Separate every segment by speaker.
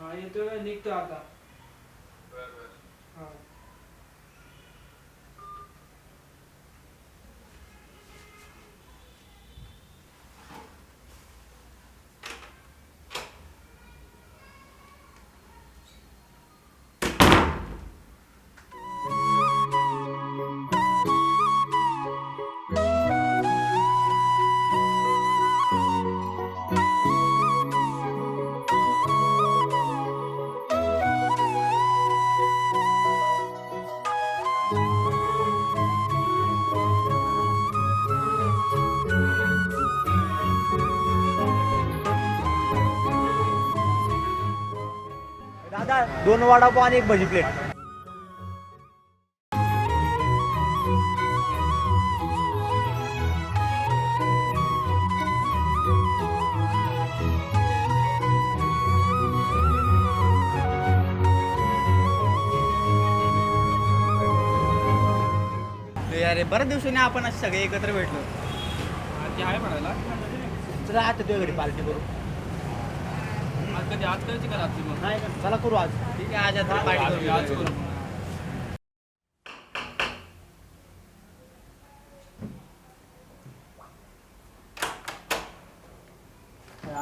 Speaker 1: हा येतोय निघतो आता. हा.
Speaker 2: दादा 2 वडापाव आणि 1 भजी प्लेट. अरे बऱ्याच दिवसांनी आपण आज सगळे एकत्र भेटलो.
Speaker 1: ते आहे म्हणायला.
Speaker 2: चला आता तुझ्या घरी पार्टी करू.
Speaker 1: आज करायची का रात्री मग?
Speaker 2: नाही चला करू आज. ठीक आहे आज आता पार्टी करू.
Speaker 1: आज करू.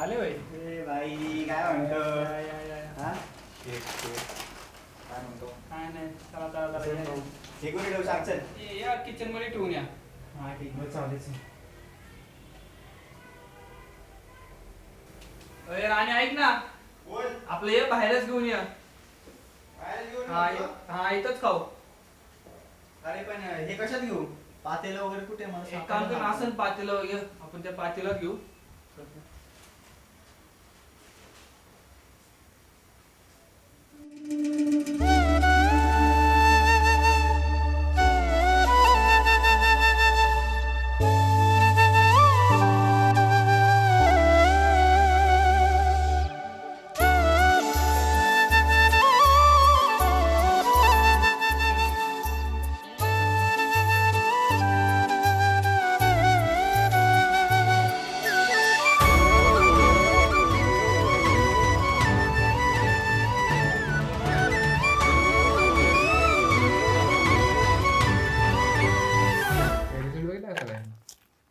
Speaker 1: आले भाई.
Speaker 2: ए भाई काय म्हणतो? हा? काय म्हणतो?
Speaker 1: काय नाही चला चला
Speaker 2: हे कोणी ठेवू सांगचल.
Speaker 1: या किचन मध्ये ठेवून या.
Speaker 2: हा ठीक मग चालेल.
Speaker 1: अरे राणी ऐक ना.
Speaker 2: बोल.
Speaker 1: आपलं हे बाहेरच घेऊन या.
Speaker 2: बाहेर घेऊन
Speaker 1: हा
Speaker 2: येऊ
Speaker 1: हा इथंच खाऊ.
Speaker 2: अरे पण हे कशात घेऊ? पातेलं वगैरे कुठे मला
Speaker 1: एक काम कर ना, असं पातेलं ये आपण त्या पातेलं घेऊ.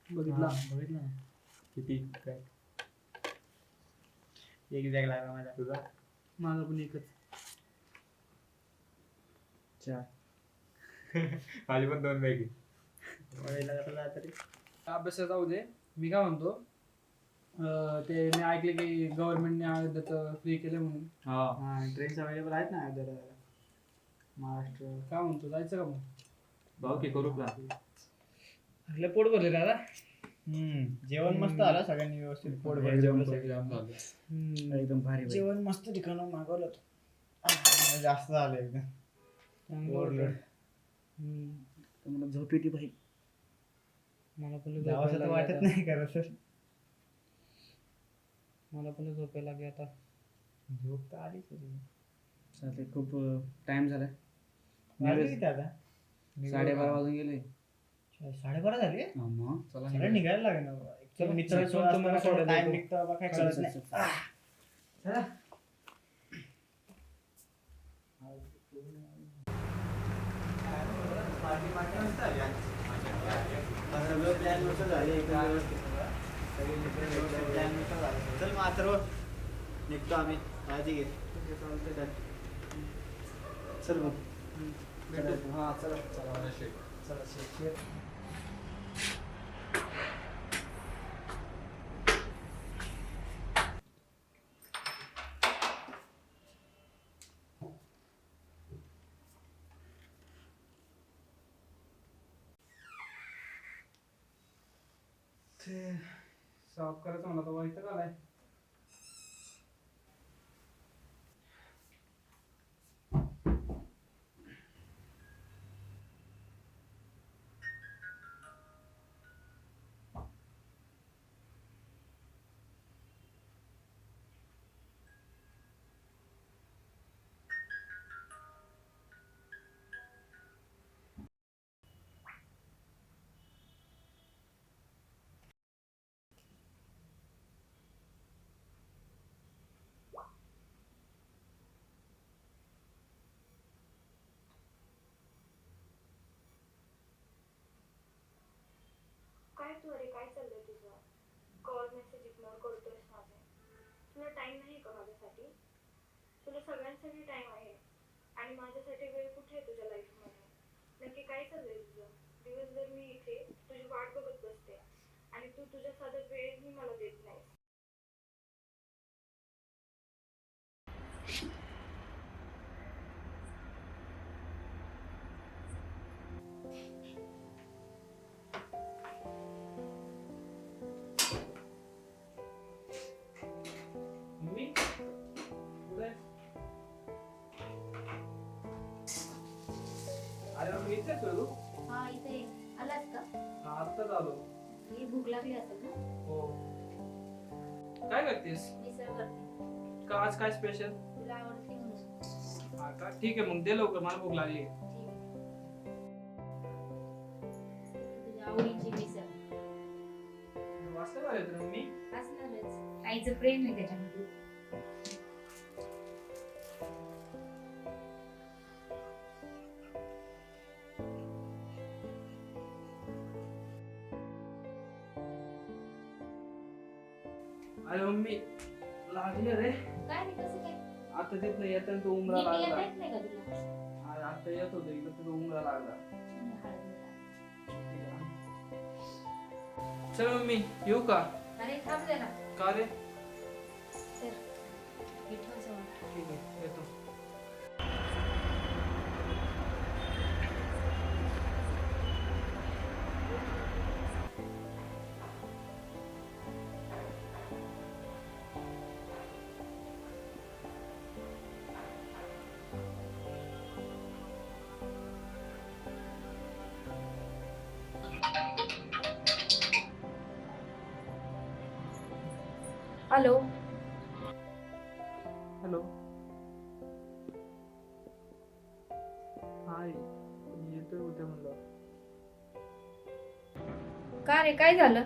Speaker 1: बघितला
Speaker 2: बघितलं ना.
Speaker 1: किती काय
Speaker 2: एक बॅग लागला माझा.
Speaker 1: तुझा? माझा पण एकच.
Speaker 2: 4
Speaker 1: माझी पण 2 बॅग.
Speaker 2: तरी
Speaker 1: अभ्यासात जाऊ दे. मी काय म्हणतो, ते मी ऐकले की गव्हर्नमेंटने अयोध्याचं फ्री केलं म्हणून.
Speaker 2: हा ट्रेन्स अवेलेबल आहेत ना अयोध्याला महाराष्ट्र.
Speaker 1: काय म्हणतो, जायचं का मग?
Speaker 3: भाऊ की करू का?
Speaker 1: आपलं पोट भरले दादा.
Speaker 2: जेवण मस्त आलं सगळ्यांनी व्यवस्थित पोट भरून जेवलं सगळं.
Speaker 1: एकदम भारी
Speaker 2: जेवण मस्त ठिकाणं मागवलं होतं. जास्त झालं एकदम ओव्हरलोड.
Speaker 1: मला झोप येते भाई. मला पण
Speaker 2: जावंसं तर वाटत नाही खरं सर.
Speaker 1: मला पण झोपायला लागली आता.
Speaker 2: झोप तर आलीच होती.
Speaker 3: चालते खूप टाइम झाला.
Speaker 2: वाजले किती आता?
Speaker 3: 12:30 वाजून गेले.
Speaker 2: 12:30 झाले.
Speaker 3: मग
Speaker 2: चला निघायला लागेल ना. चला मित्र
Speaker 1: तुम्हाला सोडायला
Speaker 2: टाइम
Speaker 1: देतो.
Speaker 2: निघतो बाबा काय कळत नाही. चला सगळं प्लॅन नुसार झाले एकदम व्यवस्थित. सगळे मित्र प्लॅन नुसार झाले. चल मात्र निघतो आम्ही. काळजी घे. चल मग
Speaker 1: हा चला
Speaker 2: चला चला.
Speaker 1: साफ करायचं म्हणा तर वाईट आलाय.
Speaker 4: काय तू अरे काय चाललंय तुझं? कॉल मेसेज इग्नोर करतोयस माझे. तुला टाइम नाही का माझ्यासाठी? तुला सगळ्यांसाठी टाइम आहे आणि माझ्यासाठी वेळ कुठे आहे तुझ्या लाईफमध्ये? नक्की काय चाललंय तुझं? दिवसभर मी इथे तुझी वाट बघत बसते आणि तू तुझ्या साधा वेळही मला देत नाहीस.
Speaker 1: मम्मी कुठे आहे? अरे मम्मी इथेच आहे तू?
Speaker 5: हा इथे आलास का?
Speaker 1: हा, आत्ताच आलो.
Speaker 5: ही भूक लागली असेल ना?
Speaker 1: हो. काय करतेस?
Speaker 5: मिसळ करते.
Speaker 1: का आज काय स्पेशल?
Speaker 5: तुला आवडते म्हणून.
Speaker 1: हा का, ठीक आहे मग दे लवकर, मला भूक लागली.
Speaker 5: ठीक आहे. तुझ्या आवडीची मिसळ
Speaker 1: वाजता काय येतो मम्मी?
Speaker 5: असणारच. आईचं प्रेम आहे त्याच्यामध्ये.
Speaker 1: अरे मम्मी लागली रे.
Speaker 5: काय नाही कसं काय?
Speaker 1: आता तिथनं येताना तो उमरा
Speaker 5: नीट
Speaker 1: लागला.
Speaker 5: येता येत नाही का तुला?
Speaker 1: अरे आता येत होतो इकडे तो उमरा लागला.
Speaker 5: हळद मिळाली.
Speaker 1: चल मम्मी येऊ का?
Speaker 5: अरे थांब जरा.
Speaker 1: का रे?
Speaker 5: तर पिठाचं वाट.
Speaker 1: ठीक आहे येतो.
Speaker 5: हॅलो.
Speaker 1: हॅलो. हाय येतोय उद्या म्हणलं.
Speaker 5: का रे काय झालं?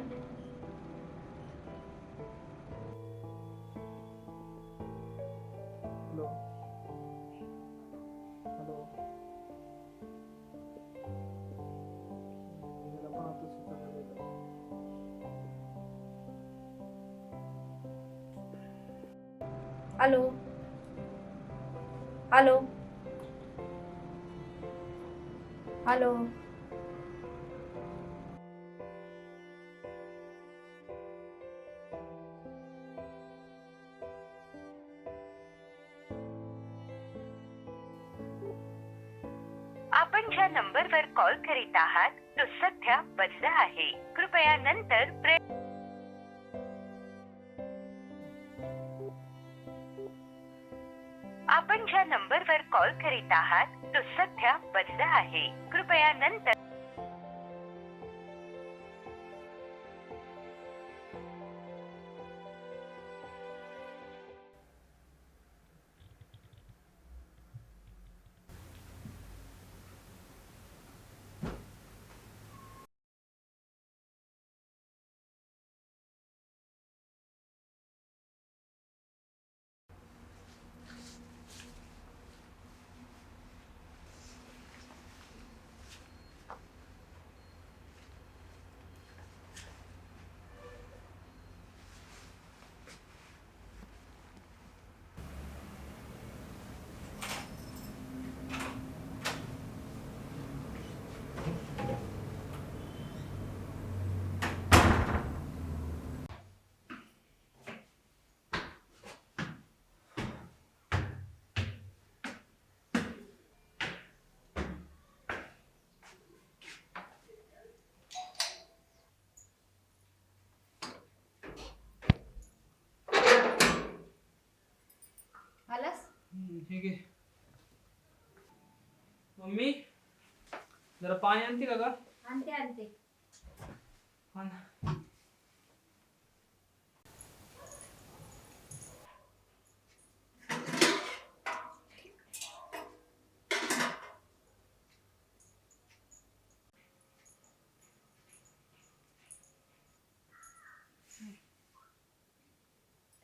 Speaker 1: हॅलो. हॅलो. याला पण आता सुचना गेलं.
Speaker 5: हॅलो. हॅलो. हॅलो.
Speaker 6: आपण ज्या नंबरवर कॉल करीत आहात तो सध्या बंद आहे. कृपया नंतर आपण ज्या नंबरवर कॉल करीत आहात तो सध्या बंद आहे. कृपया नंतर
Speaker 5: आलास?
Speaker 1: ठीक आहे. मम्मी जरा पाणी आणते का ग?
Speaker 5: आणते आणते.
Speaker 1: हा ना.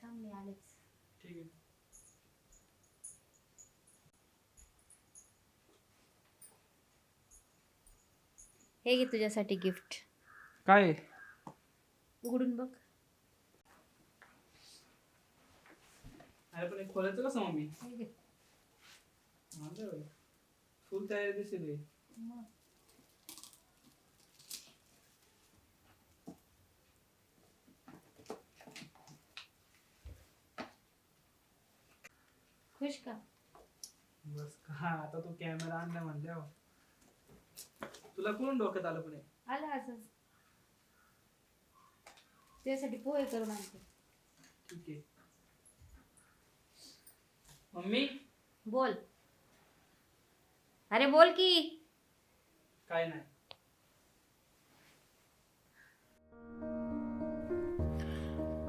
Speaker 5: थांब मी आलेच.
Speaker 1: ठीक आहे.
Speaker 5: हे घे तुझ्यासाठी गिफ्ट.
Speaker 1: काय आहे?
Speaker 5: उघडून बघ.
Speaker 1: अरे पण एक खोलायचं कसं मम्मी?
Speaker 5: हे घे.
Speaker 1: फुल तयारी दिसेल हे.
Speaker 5: मग. खुश का?
Speaker 1: बस का आता तू कॅमेरा आणला म्हणल्यावर तुला कोण डोक्यात आलं पण हे?
Speaker 5: आलं असंच. त्यासाठी पोहे करून आणते.
Speaker 1: ठीक आहे. मम्मी
Speaker 5: बोल. अरे बोल की.
Speaker 1: काय नाही.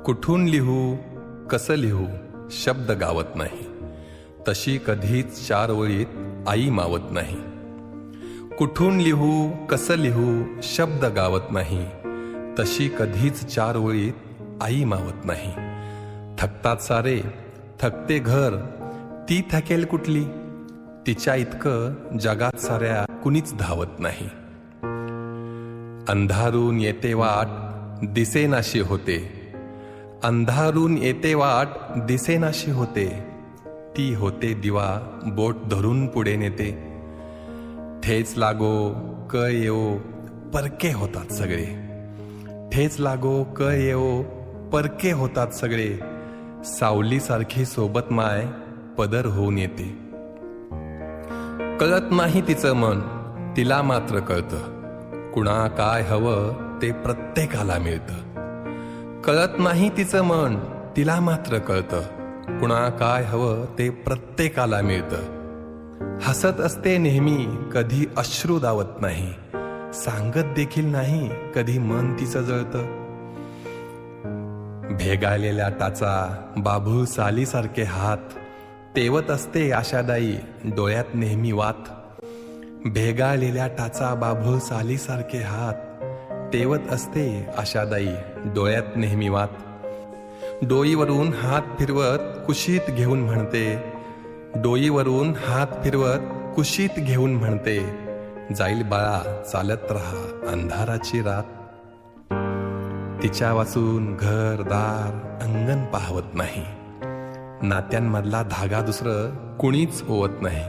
Speaker 7: कुठून लिहू कसं लिहू शब्द गावत नाही, तशी कधीच 4 ओळीत आई मावत नाही. कुठून लिहू कसं लिहू शब्द गावत नाही, तशी कधीच 4 ओळीत आई मावत नाही. थकतात सारे थकते घर, ती थकेल कुठली, तिच्या इतकं जगात साऱ्या कुणीच धावत नाही. अंधारून येते वाट दिसेनाशी होते, अंधारून येते वाट दिसेनाशी होते, ती होते दिवा बोट धरून पुढे नेते. ठेच लागो क येओ परके होतात सगळे, ठेच लागो क येओ परके होतात सगळे. सावलीसारखी सोबत माय पदर होऊन येते. कळत नाही तिचं मन तिला मात्र कळतं, कुणा काय हवं ते प्रत्येकाला मिळतं. कळत नाही तिचं मन तिला मात्र कळतं, कुणा काय हवं ते प्रत्येकाला मिळतं. हसत असते नेहमी कधी अश्रू दावत नाही, सांगत देखील नाही कधी मन तिचं जळतं. भेगाळलेल्या टाचा बाभूळ सालीसारखे हात तेवत असते आशादायी डोळ्यात नेहमी वात. भेगाळलेल्या टाचा बाभूळ सालीसारखे हात तेवत असते आशादायी डोळ्यात नेहमी वात. डोईवरून हात फिरवत कुशीत घेऊन म्हणते, डोईवरून हात फिरवत कुशीत घेऊन म्हणते, जाईल बाळा चालत राहा अंधाराची रात. तिच्या वाचून घर दार अंगण पाहवत नाही, नात्यांमधला धागा दुसरं कुणीच ओवत नाही.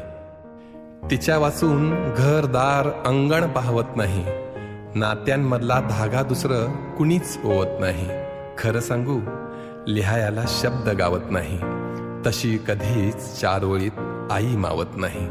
Speaker 7: तिच्या वाचून घर दार अंगण पाहवत नाही, नात्यांमधला धागा दुसरं कुणीच ओवत नाही. खरं सांगू लिहायला शब्द गावत नाही, तशी कधीच 4 ओळीत आई मावत नाही.